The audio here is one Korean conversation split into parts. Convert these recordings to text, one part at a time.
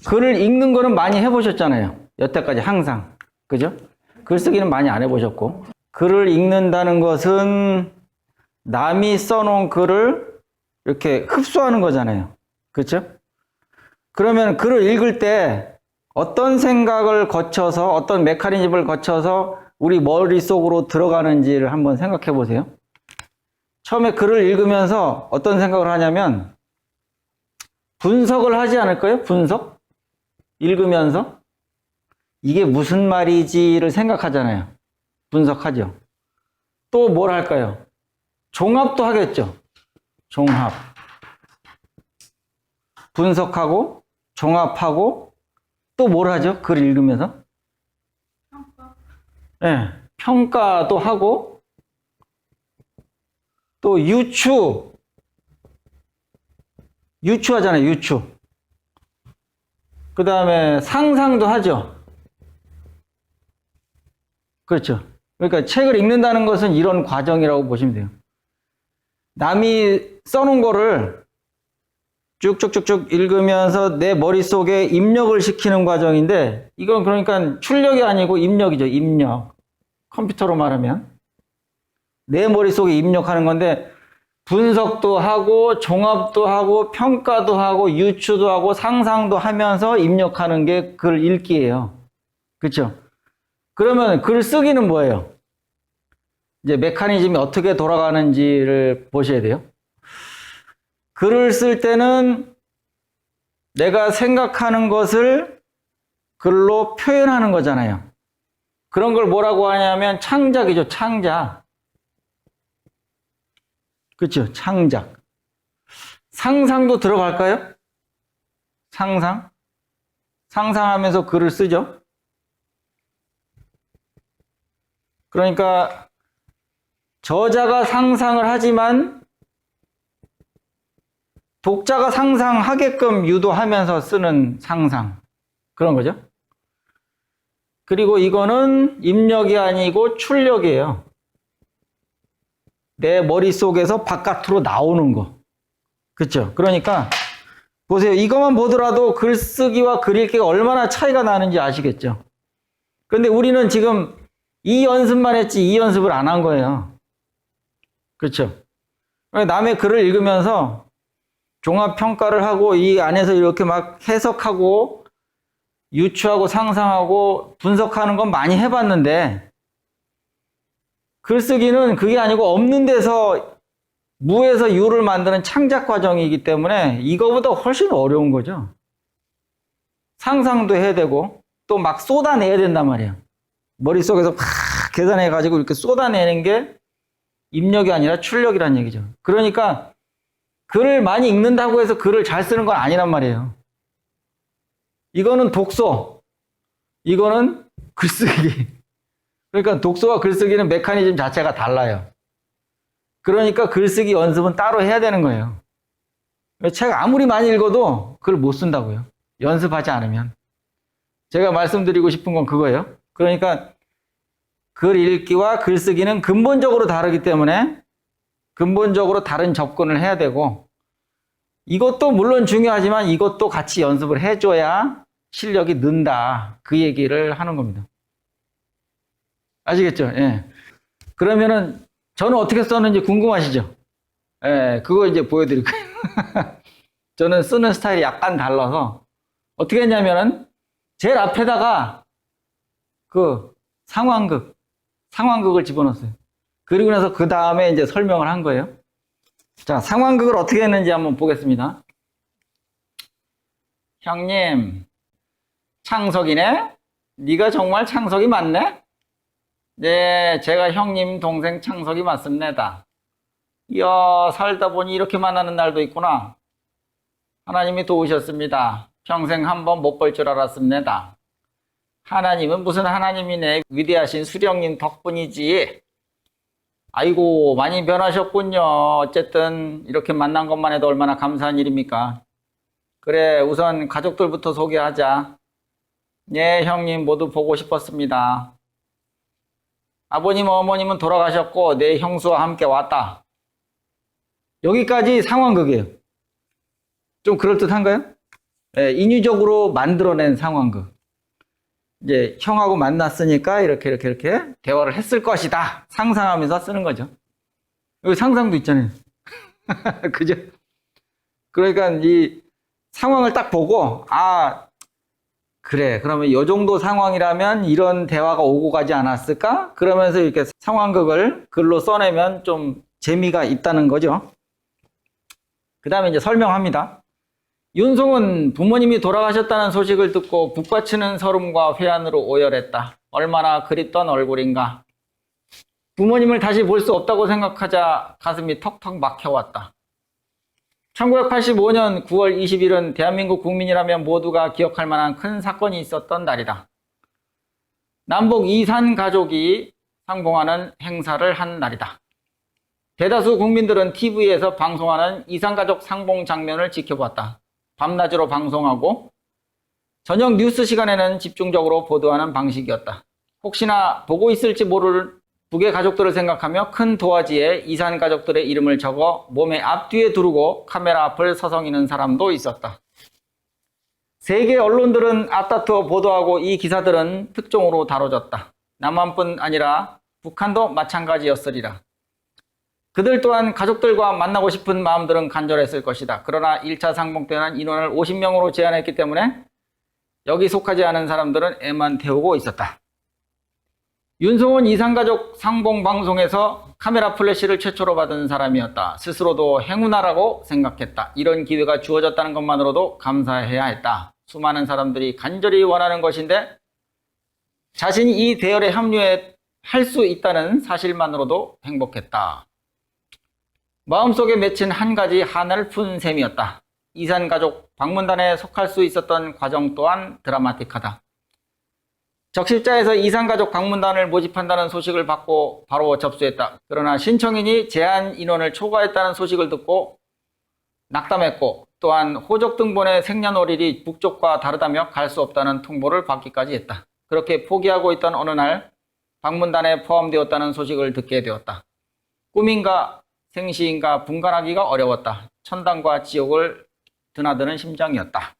글을 읽는 거는 많이 해보셨잖아요. 여태까지 항상. 그죠? 글쓰기는 많이 안 해보셨고. 글을 읽는다는 것은 남이 써놓은 글을 이렇게 흡수하는 거잖아요. 그렇죠? 그러면 글을 읽을 때 어떤 생각을 거쳐서 어떤 메커니즘을 거쳐서 우리 머릿속으로 들어가는지를 한번 생각해 보세요. 처음에 글을 읽으면서 어떤 생각을 하냐면 분석을 하지 않을까요? 분석? 읽으면서 이게 무슨 말이지를 생각하잖아요. 분석하죠. 또 뭘 할까요? 종합도 하겠죠. 종합. 분석하고 종합하고 또 뭘 하죠? 글 읽으면서? 평가. 네, 평가도 하고 또 유추하잖아요. 유추. 그 다음에 상상도 하죠. 그렇죠. 그러니까 책을 읽는다는 것은 이런 과정이라고 보시면 돼요. 남이 써놓은 거를 쭉쭉쭉쭉 읽으면서 내 머릿속에 입력을 시키는 과정인데 이건 그러니까 출력이 아니고 입력이죠. 입력. 컴퓨터로 말하면. 내 머릿속에 입력하는 건데 분석도 하고 종합도 하고 평가도 하고 유추도 하고 상상도 하면서 입력하는 게 글 읽기예요. 그렇죠? 그러면 글 쓰기는 뭐예요? 이제 메커니즘이 어떻게 돌아가는지를 보셔야 돼요. 글을 쓸 때는 내가 생각하는 것을 글로 표현하는 거잖아요. 그런 걸 뭐라고 하냐면 창작이죠. 창작. 그렇죠. 창작. 상상도 들어갈까요? 상상? 상상하면서 글을 쓰죠. 그러니까 저자가 상상을 하지만 독자가 상상하게끔 유도하면서 쓰는 상상. 그런 거죠. 그리고 이거는 입력이 아니고 출력이에요. 내 머릿속에서 바깥으로 나오는 거. 그렇죠? 그러니까 보세요. 이것만 보더라도 글쓰기와 글 읽기가 얼마나 차이가 나는지 아시겠죠? 그런데 우리는 지금 이 연습만 했지 이 연습을 안 한 거예요. 그렇죠? 남의 글을 읽으면서 종합평가를 하고 이 안에서 이렇게 막 해석하고 유추하고 상상하고 분석하는 건 많이 해봤는데 글쓰기는 그게 아니고 없는 데서 무에서 유를 만드는 창작 과정이기 때문에 이거보다 훨씬 어려운 거죠. 상상도 해야 되고 또 막 쏟아내야 된단 말이에요. 머릿속에서 막 계산해가지고 이렇게 쏟아내는 게 입력이 아니라 출력이란 얘기죠. 그러니까 글을 많이 읽는다고 해서 글을 잘 쓰는 건 아니란 말이에요. 이거는 독서, 이거는 글쓰기. 그러니까 독서와 글쓰기는 메커니즘 자체가 달라요. 그러니까 글쓰기 연습은 따로 해야 되는 거예요. 책 아무리 많이 읽어도 글 못 쓴다고요. 연습하지 않으면. 제가 말씀드리고 싶은 건 그거예요. 그러니까 글 읽기와 글쓰기는 근본적으로 다르기 때문에 근본적으로 다른 접근을 해야 되고 이것도 물론 중요하지만 이것도 같이 연습을 해줘야 실력이 는다. 그 얘기를 하는 겁니다. 아시겠죠? 예. 그러면은 저는 어떻게 썼는지 궁금하시죠? 예, 그거 이제 보여드릴 거예요. 저는 쓰는 스타일이 약간 달라서 어떻게 했냐면은 제일 앞에다가 그 상황극을 집어넣었어요. 그리고 나서 그 다음에 이제 설명을 한 거예요. 자, 상황극을 어떻게 했는지 한번 보겠습니다. 형님, 창석이네? 네가 정말 창석이 맞네? 네, 제가 형님 동생 창석이 맞습니다. 이야, 살다 보니 이렇게 만나는 날도 있구나. 하나님이 도우셨습니다. 평생 한번 못 볼 줄 알았습니다. 하나님은 무슨 하나님이네. 위대하신 수령님 덕분이지. 아이고, 많이 변하셨군요. 어쨌든 이렇게 만난 것만 해도 얼마나 감사한 일입니까? 그래, 우선 가족들부터 소개하자. 네, 형님 모두 보고 싶었습니다. 아버님, 어머님은 돌아가셨고 내 형수와 함께 왔다. 여기까지 상황극이에요. 좀 그럴듯한가요? 예, 인위적으로 만들어낸 상황극. 이제 형하고 만났으니까 이렇게 대화를 했을 것이다. 상상하면서 쓰는 거죠. 여기 상상도 있잖아요. 그죠? 그러니까 이 상황을 딱 보고, 아, 그래. 그러면 이 정도 상황이라면 이런 대화가 오고 가지 않았을까? 그러면서 이렇게 상황극을 글로 써내면 좀 재미가 있다는 거죠. 그 다음에 이제 설명합니다. 윤송은 부모님이 돌아가셨다는 소식을 듣고 북받치는 서름과 회한으로 오열했다. 얼마나 그립던 얼굴인가. 부모님을 다시 볼 수 없다고 생각하자 가슴이 턱턱 막혀왔다. 1985년 9월 20일은 대한민국 국민이라면 모두가 기억할 만한 큰 사건이 있었던 날이다. 남북 이산 가족이 상봉하는 행사를 한 날이다. 대다수 국민들은 TV에서 방송하는 이산가족 상봉 장면을 지켜봤다. 밤낮으로 방송하고 저녁 뉴스 시간에는 집중적으로 보도하는 방식이었다. 혹시나 보고 있을지 모를 북의 가족들을 생각하며 큰 도화지에 이산 가족들의 이름을 적어 몸의 앞뒤에 두르고 카메라 앞을 서성이는 사람도 있었다. 세계 언론들은 앞다투어 보도하고 이 기사들은 특종으로 다뤄졌다. 남한뿐 아니라 북한도 마찬가지였으리라. 그들 또한 가족들과 만나고 싶은 마음들은 간절했을 것이다. 그러나 1차 상봉 때는 인원을 50명으로 제한했기 때문에 여기 속하지 않은 사람들은 애만 태우고 있었다. 윤송은 이산가족 상봉 방송에서 카메라 플래시를 최초로 받은 사람이었다. 스스로도 행운아라고 생각했다. 이런 기회가 주어졌다는 것만으로도 감사해야 했다. 수많은 사람들이 간절히 원하는 것인데 자신이 이 대열에 합류할 수 있다는 사실만으로도 행복했다. 마음속에 맺힌 한 가지 한을 푼 셈이었다. 이산가족 방문단에 속할 수 있었던 과정 또한 드라마틱하다. 적십자에서 이산가족 방문단을 모집한다는 소식을 받고 바로 접수했다. 그러나 신청인이 제한 인원을 초과했다는 소식을 듣고 낙담했고 또한 호적 등본의 생년월일이 북쪽과 다르다며 갈 수 없다는 통보를 받기까지 했다. 그렇게 포기하고 있던 어느 날 방문단에 포함되었다는 소식을 듣게 되었다. 꿈인가 생시인가 분간하기가 어려웠다. 천당과 지옥을 드나드는 심정이었다.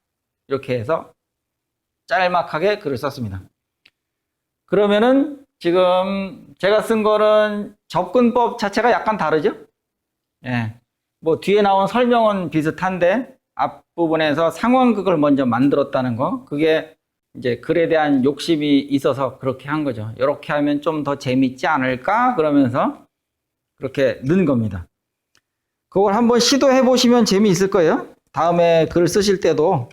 이렇게 해서 짤막하게 글을 썼습니다. 그러면은 지금 제가 쓴 거는 접근법 자체가 약간 다르죠? 예. 뭐 뒤에 나온 설명은 비슷한데 앞부분에서 상황극을 먼저 만들었다는 거, 그게 이제 글에 대한 욕심이 있어서 그렇게 한 거죠. 이렇게 하면 좀 더 재밌지 않을까? 그러면서 그렇게 넣은 겁니다. 그걸 한번 시도해 보시면 재미있을 거예요. 다음에 글 쓰실 때도